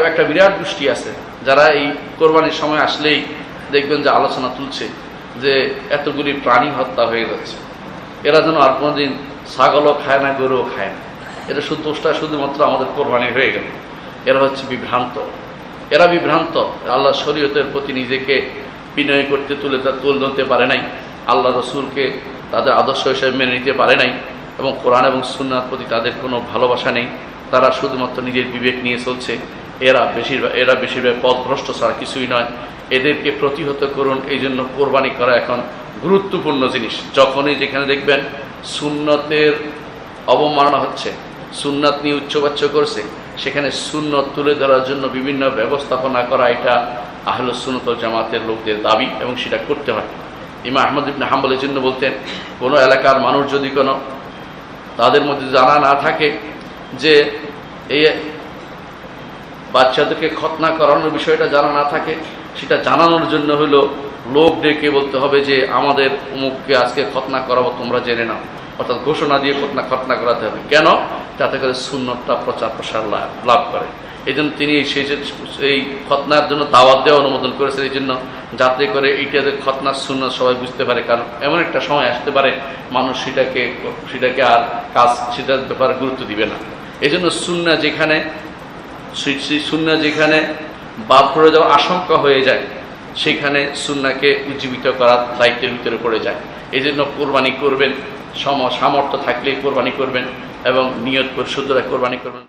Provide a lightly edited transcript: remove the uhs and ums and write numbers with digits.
একটা বিরাট গোষ্ঠী আছে যারা এই কোরবানির সময় আসলেই দেখবেন যে আলোচনা তুলছে যে এতগুলি প্রাণী হত্যা হয়ে যাচ্ছে, এরা যেন আর কোনোদিন ছাগলও খায় না, গরুও খায় না, এটা শুধুমাত্র আমাদের কোরবানি হয়ে গেল। এরা হচ্ছে বিভ্রান্ত, এরা বিভ্রান্ত। আল্লাহ শরীয়তের প্রতি নিজেকে বিনয় করতে তুলতে পারে নাই, আল্লাহ রসুলকে তাদের আদর্শ হিসেবে মেনে নিতে পারে নাই, এবং কোরআন এবং সুন্নাহর প্রতি তাদের কোনো ভালোবাসা নেই। তারা শুধুমাত্র নিজের বিবেক নিয়ে চলছে। এরা বেশিরভাগ পথভ্রষ্ট ছাড়া কিছুই নয়। এদেরকে প্রতিহত করুন। এই জন্য কোরবানি করা এখন গুরুত্বপূর্ণ জিনিস। যখনই যেখানে দেখবেন সুন্নতের অবমাননা হচ্ছে, সুন্নাত নিয়ে উচ্চবাচ্য করছে, সেখানে সুন্নত তুলে ধরার জন্য বিভিন্ন ব্যবস্থাপনা করা, এটা আহলুস সুন্নাত ওয়াল জামাতের লোকদের দাবি, এবং সেটা করতে হয়। ইমাম আহমদ ইবনে হাম্বল এই জন্য বলতেন, কোনো এলাকার মানুষ যদি কোনো তাদের মধ্যে জানা না থাকে যে এই বাচ্চাদেরকে খতনা করানোর বিষয়টা জানা না থাকে, সেটা জানানোর জন্য হলো লোক ডেকে বলতে হবে যে আমাদের অমুককে আজকে খতনা করাবো, তোমরা জেনে নাও। অর্থাৎ ঘোষণা দিয়ে খতনা করাতে হবে। কেন? যাতে করে সুন্নতটা প্রচার প্রসার লাভ করে। এই জন্য তিনি এই খতনার জন্য দাওয়াত দেওয়া অনুমোদন করেছেন, এই জন্য যাতে করে এইটাদের খতনার সুন্নত সবাই বুঝতে পারে। কারণ এমন একটা সময় আসতে পারে মানুষ সেটাকে আর সেটার ব্যাপারে গুরুত্ব দিবে না। এই জন্য সুন্নাহ যেখানে বাদ পড়ে যাওয়ার আশঙ্কা হয়ে যায়, সেখানে সুন্নাহকে উজ্জীবিত করার দায়িত্বের ভিতরে পড়ে যায়। এই জন্য কোরবানি করবেন, সামর্থ্য থাকলেই কোরবানি করবেন এবং নিয়ত পরিশুদ্ধ কোরবানি করবেন।